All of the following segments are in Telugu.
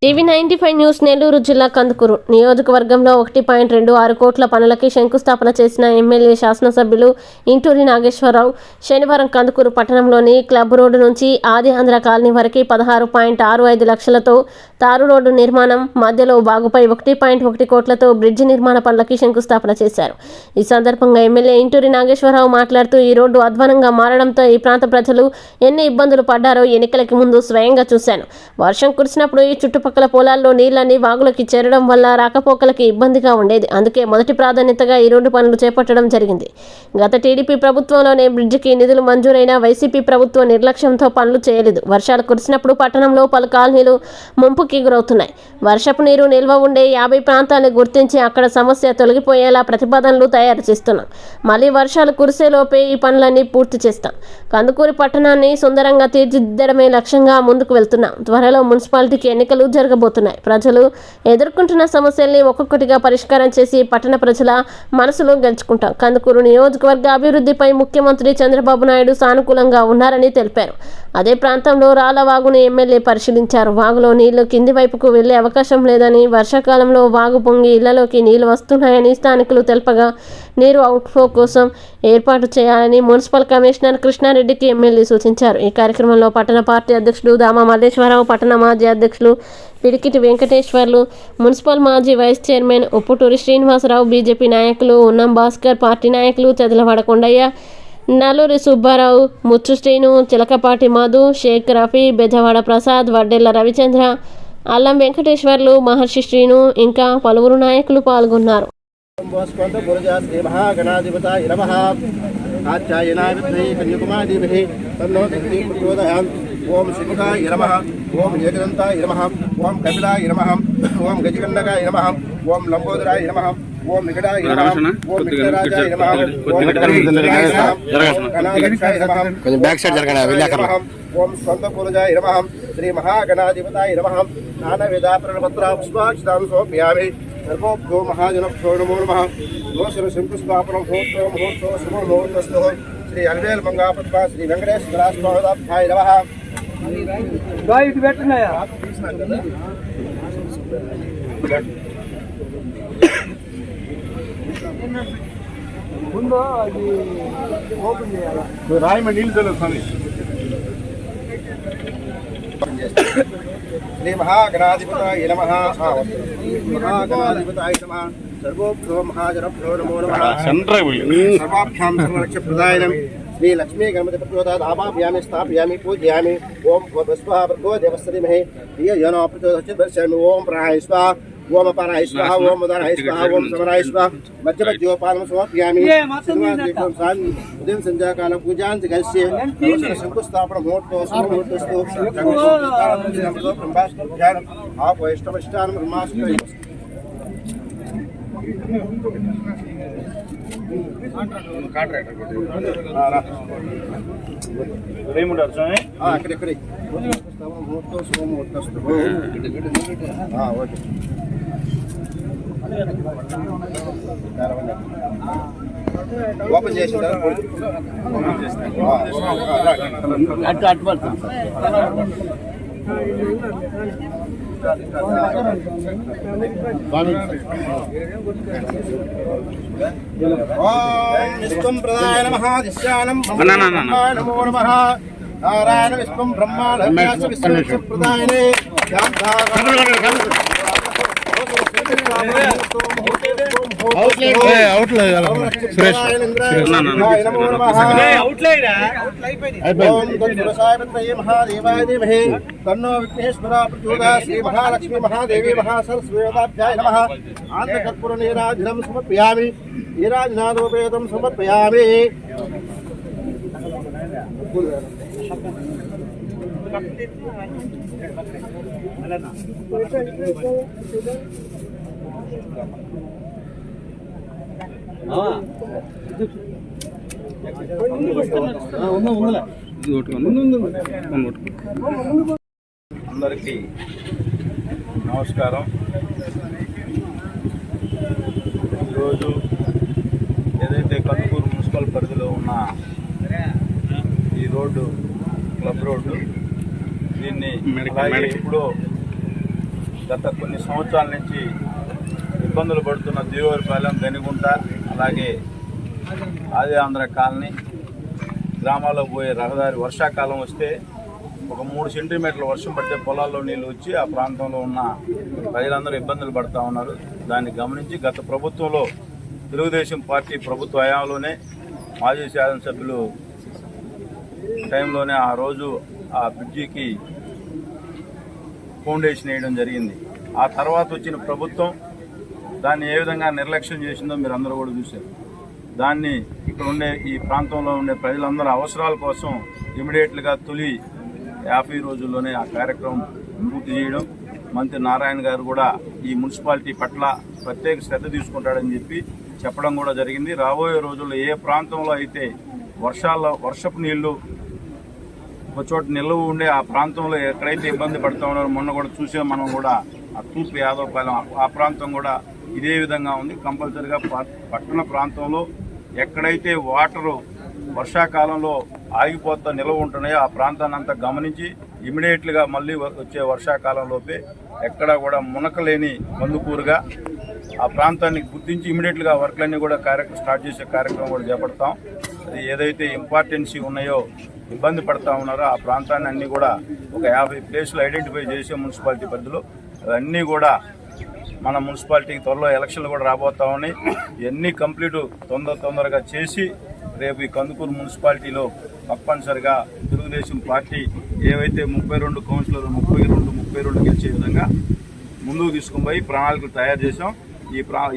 టీవీ95 న్యూస్ నెల్లూరు జిల్లా కందుకూరు నియోజకవర్గంలో 1.26 కోట్ల పనులకి శంకుస్థాపన చేసిన ఎమ్మెల్యే శాసనసభ్యులు ఇంటూరి నాగేశ్వరరావు శనివారం కందుకూరు పట్టణంలోని క్లబ్ రోడ్డు నుంచి ఆది ఆంధ్ర కాలనీ వరకు 16.65 లక్షలతో తారు రోడ్డు నిర్మాణం, మధ్యలో బాగుపై 1.1 కోట్లతో బ్రిడ్జి నిర్మాణ పనులకి శంకుస్థాపన చేశారు. ఈ సందర్భంగా ఎమ్మెల్యే ఇంటూరి నాగేశ్వరరావు మాట్లాడుతూ ఈ రోడ్డు అధ్వానంగా మారడంతో ఈ ప్రాంత ప్రజలు ఎన్ని ఇబ్బందులు పడ్డారో ఎన్నికలకి ముందు స్వయంగా చూశాను. వర్షం కురిసినప్పుడు ఈ చుట్టుపక్కల పొలాల్లో నీళ్లన్నీ వాగులకి చేరడం వల్ల రాకపోకలకి ఇబ్బందిగా ఉండేది. అందుకే మొదటి ప్రాధాన్యతగా ఈ రోడ్డు పనులు చేపట్టడం జరిగింది. గత టీడీపీ ప్రభుత్వంలోనే బ్రిడ్జికి నిధులు మంజూరైన వైసీపీ ప్రభుత్వం నిర్లక్ష్యంతో పనులు చేయలేదు. వర్షాలు కురిసినప్పుడు పట్టణంలో పలు కాలనీలు ముంపుకి గురవుతున్నాయి. వర్షపు నీరు నిల్వ ఉండే 50 ప్రాంతాలను గుర్తించి అక్కడ సమస్య తొలగిపోయేలా ప్రతిపాదనలు తయారు చేస్తున్నాం. మళ్ళీ వర్షాలు కురిసేలోపే ఈ పనులన్నీ పూర్తి చేస్తాం. కందుకూరు పట్టణాన్ని సుందరంగా తీర్చిదిద్దడమే లక్ష్యంగా ముందుకు వెళ్తున్నాం. త్వరలో మున్సిపాలిటీకి ఎన్నికలు జరగబోతున్నాయి. ప్రజలు ఎదుర్కొంటున్న సమస్యల్ని ఒక్కొక్కటిగా పరిష్కారం చేసి పట్టణ ప్రజల మనసులో గెలుచుకుంటాం. కందుకూరు నియోజకవర్గ అభివృద్ధిపై ముఖ్యమంత్రి చంద్రబాబు నాయుడు సానుకూలంగా ఉన్నారని తెలిపారు. అదే ప్రాంతంలో రాళ్లవాగుని ఎమ్మెల్యే పరిశీలించారు. వాగులో నీళ్లు కింది వైపుకు వెళ్లే అవకాశం లేదని, వర్షాకాలంలో వాగు పొంగి ఇళ్లలోకి నీళ్లు వస్తున్నాయని స్థానికులు తెలపగా నీరు అవుట్ఫ్లో కోసం ఏర్పాటు చేయాలని మున్సిపల్ కమిషనర్ కృష్ణారెడ్డికి ఎమ్మెల్యే సూచించారు. ఈ కార్యక్రమంలో పట్టణ పార్టీ అధ్యక్షుడు దామ మల్లేశ్వరరావు, పట్టణ మాజీ అధ్యక్షులు పిడికిటి వెంకటేశ్వర్లు, మున్సిపల్ మాజీ vice chairman Upputuri Srinivasarao, BJP నాయకులు ఉన్నం భాస్కర్, పార్టీ నాయకులు చదలవాడ కొండయ్య, నల్లూరి సుబ్బారావు, ముచ్చు శ్రీను, చిలకపాటి మధు, షేక్ రఫీ, బెజవాడ ప్రసాద్, వడ్డెల్ల రవిచంద్ర, అల్లం వెంకటేశ్వర్లు, మహర్షి శ్రీను ఇంకా పలువురు నాయకులు పాల్గొన్నారు. ఓం శిఖాయ నమః, ఓం ఏకదంతాయ నమః, ఓం కపిలాయ నమః, ఓం గజకండకాయ నమః, ఓం లంబోదరాయ నమః, ఓం వికటాయ నమః, ఓం వికటరాజాయ నమః, ఓం గణాధిపతాయ నమః, కొంచెం బ్యాక్ సైడ్ జరగండి వెళ్ళాకర్ల, ఓం స్కందపూజాయ నమః, శ్రీ మహాగణాధిపతాయ నమః. నానవేదాప్రణపత్ర పుష్పాక్షితాం సమర్పయామి. సర్వోభ్యో మహాజనభ్యో నమో నమః. నమస్కారం శంకుస్థాపనం మహోత్సవ మహోత్సవ శుభ ముహూర్తస్థు శ్రీ అల్వేల్ మంగాపద్మ శ్రీ వెంకటేశ్వర స్వామిదాభ్యాయ నమః. ఇటు పెట్టినాయా ముందు అది ఓపెన్ చేయాలా? రాయమండి నీళ్ళు తెలుసు స్వామి. శ్రీ మహాగణాధిపతాయ నమః. మహాగణాధిపతాయ నమః. సర్వోభ్యో మహాజనభ్యో నమో నమః. సర్వాభ్యాం సర్వరక్ష ప్రదాయనం శ్రీ లక్ష్మీ గణపతి ప్రచోదయాత్ ఆవాహయామి, స్థాపయామి, పూజయామి. ఓం స్వాహ భర్గో దేవస్య ధీమహి ధియో యో నః ప్రచోదయాత్. ఓం ప్రాణాయ స్వాహా, ఓం అపానాయ స్వాహా, ఓం ఉదానాయ స్వాహా, ఓం సమరాయ స్వాహా. మధ్యమధ్యోపానం సమర్పయామి. ఉదయం సంధ్యాకాల పూజాంతి కలిసి శంకుస్థాపన ముహూర్తోస్తు బ్రహ్మాస్త్రం ఆపోయిష్టమిష్టానం బ్రహ్మాస్త్రం. అక్కడెక్కడ ముహూర్తం శుభముహూర్తస్తు. ఓకే ఓపెన్ చేసి అటు అటు పడుతుంది. విశ్వం ప్రదాయ నమః. దిశ్యానం నమో నమః. నారాయణ విశ్వం బ్రహ్మాండ విశ్వం ప్రదాయనే. మహాదేవాయ ధీమహి తన్నో విఘ్నేశ్వర ప్రచోదయాత్. శ్రీ మహాలక్ష్మీ మహాదేవి మహాసరస్వతాభ్యాయ నమః. ఆంధ్రకర్పూర నీరాజనం సమర్పయామి. నీరాజనాదోపేతం సమర్పయామి. అందరికీ నమస్కారం. ఈరోజు ఏదైతే కందుకూరు మున్సిపల్ పరిధిలో ఉన్న ఈ రోడ్డు క్లబ్ రోడ్డు, దీన్ని ఇప్పుడు గత కొన్ని సంవత్సరాల నుంచి ఇబ్బందులు పడుతున్న దేవరపాలెం, గనిగుంట, అలాగే ఆది ఆంధ్ర కాలనీ గ్రామాల్లో పోయే రహదారి వర్షాకాలం వస్తే ఒక 3 సెంటీమీటర్ల వర్షం పడితే పొలాల్లో నీళ్ళు వచ్చి ఆ ప్రాంతంలో ఉన్న ప్రజలందరూ ఇబ్బందులు పడుతూ ఉన్నారు. దాన్ని గమనించి గత ప్రభుత్వంలో తెలుగుదేశం పార్టీ ప్రభుత్వ హయాంలోనే మాజీ శాసనసభ్యులు టైంలోనే ఆ రోజు ఆ బ్రిడ్జికి ఫౌండేషన్ వేయడం జరిగింది. ఆ తర్వాత వచ్చిన ప్రభుత్వం దాన్ని ఏ విధంగా నిర్లక్ష్యం చేసిందో మీరు అందరూ కూడా చూశారు. దాన్ని ఇక్కడ ఉండే ఈ ప్రాంతంలో ఉండే ప్రజలందరూ అవసరాల కోసం ఇమీడియట్గా తొలి 50 రోజుల్లోనే ఆ కార్యక్రమం పూర్తి చేయడం, మంత్రి నారాయణ గారు కూడా ఈ మున్సిపాలిటీ పట్ల ప్రత్యేక శ్రద్ధ తీసుకుంటాడని చెప్పి చెప్పడం కూడా జరిగింది. రాబోయే రోజుల్లో ఏ ప్రాంతంలో అయితే వర్షపు నీళ్లు ఒక చోట నిల్వ ఉండే ఆ ప్రాంతంలో ఎక్కడైతే ఇబ్బంది పడుతూ ఉన్నారో మొన్న కూడా చూసాం మనం కూడా ఆ తూర్పు యాదవపాలెం ఆ ప్రాంతం కూడా ఇదే విధంగా ఉంది. కంపల్సరిగా పట్టణ ప్రాంతంలో ఎక్కడైతే వాటరు వర్షాకాలంలో ఆగిపోతా నిల్వ ఉంటున్నాయో ఆ ప్రాంతాన్ని అంతా గమనించి ఇమీడియట్గా మళ్ళీ వచ్చే వర్షాకాలంలోపే ఎక్కడా కూడా మునకలేని కందుకూరుగా ఆ ప్రాంతాన్ని గుర్తించి ఇమీడియట్గా వర్క్లన్నీ కూడా స్టార్ట్ చేసే కార్యక్రమం కూడా చేపడతాం. అది ఏదైతే ఇంపార్టెన్సీ ఉన్నాయో ఇబ్బంది పడతా ఉన్నారో ఆ ప్రాంతాన్ని అన్నీ కూడా ఒక 50 ప్లేసులు ఐడెంటిఫై చేసే మున్సిపాలిటీ పరిధిలో అవన్నీ కూడా మన మున్సిపాలిటీకి త్వరలో ఎలక్షన్లు కూడా రాబోతా ఉన్నాయి. ఇవన్నీ కంప్లీట్ తొందరగా చేసి రేపు ఈ కందుకూరు మున్సిపాలిటీలో తప్పనిసరిగా తెలుగుదేశం పార్టీ ఏవైతే 32 కౌన్సిలర్లు 32 గెలిచే విధంగా ముందుకు తీసుకుని పోయి ప్రణాళికలు తయారు చేశాం.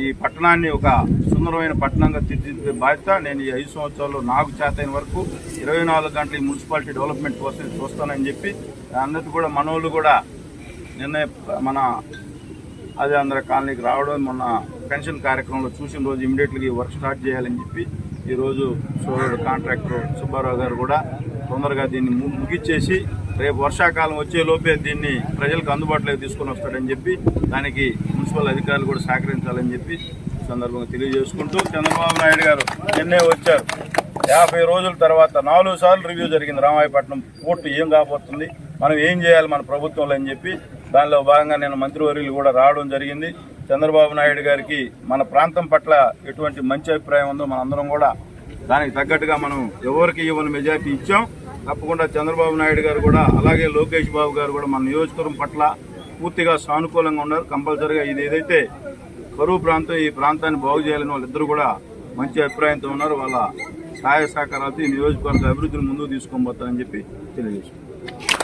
ఈ పట్టణాన్ని ఒక సుందరమైన పట్టణంగా తీర్చిదిద్దే బాధ్యత నేను ఈ 5 సంవత్సరాల్లో నాకు చేతైన వరకు 24 గంటల మున్సిపాలిటీ డెవలప్మెంట్ కోసం చూస్తానని చెప్పి అందరికీ కూడా మనోళ్ళు కూడా నిన్న మన ఆది ఆంధ్ర కాలనీకి రావడం, మొన్న పెన్షన్ కార్యక్రమంలో చూసిన రోజు ఇమీడియట్గా ఈ వర్క్ స్టార్ట్ చేయాలని చెప్పి ఈరోజు సోదరుడు కాంట్రాక్టర్ సుబ్బారావు గారు కూడా తొందరగా దీన్ని ముగిచ్చేసి రేపు వర్షాకాలం వచ్చే లోపే దీన్ని ప్రజలకు అందుబాటులోకి తీసుకొని వస్తాడని చెప్పి దానికి మున్సిపల్ అధికారులు కూడా సహకరించాలని చెప్పి సందర్భంగా తెలియజేసుకుంటూ చంద్రబాబు నాయుడు గారు నిన్నే వచ్చారు. 50 రోజుల తర్వాత 4 సార్లు రివ్యూ జరిగింది. రామాయపట్నం పోర్టు ఏం కాబోతుంది, మనం ఏం చేయాలి మన ప్రభుత్వంలో అని చెప్పి దానిలో భాగంగా నేను మంత్రివర్యులు కూడా రావడం జరిగింది. చంద్రబాబు నాయుడు గారికి మన ప్రాంతం పట్ల ఎటువంటి మంచి అభిప్రాయం ఉందో మనందరం కూడా దానికి తగ్గట్టుగా మనం ఎవరికి ఇవ్వని మెజార్టీ ఇచ్చాం. తప్పకుండా చంద్రబాబు నాయుడు గారు కూడా అలాగే లోకేష్ బాబు గారు కూడా మన నియోజకవర్గం పట్ల పూర్తిగా సానుకూలంగా ఉన్నారు. కంపల్సరిగా ఇది ఏదైతే కరువు ప్రాంతం ఈ ప్రాంతాన్ని బాగు చేయాలని వాళ్ళిద్దరూ కూడా మంచి అభిప్రాయంతో ఉన్నారు. వాళ్ళ సహాయ సహకారాలతో ఈ నియోజకవర్గ అభివృద్ధిని ముందుకు తీసుకొని పోతారని చెప్పి తెలియజేస్తున్నారు.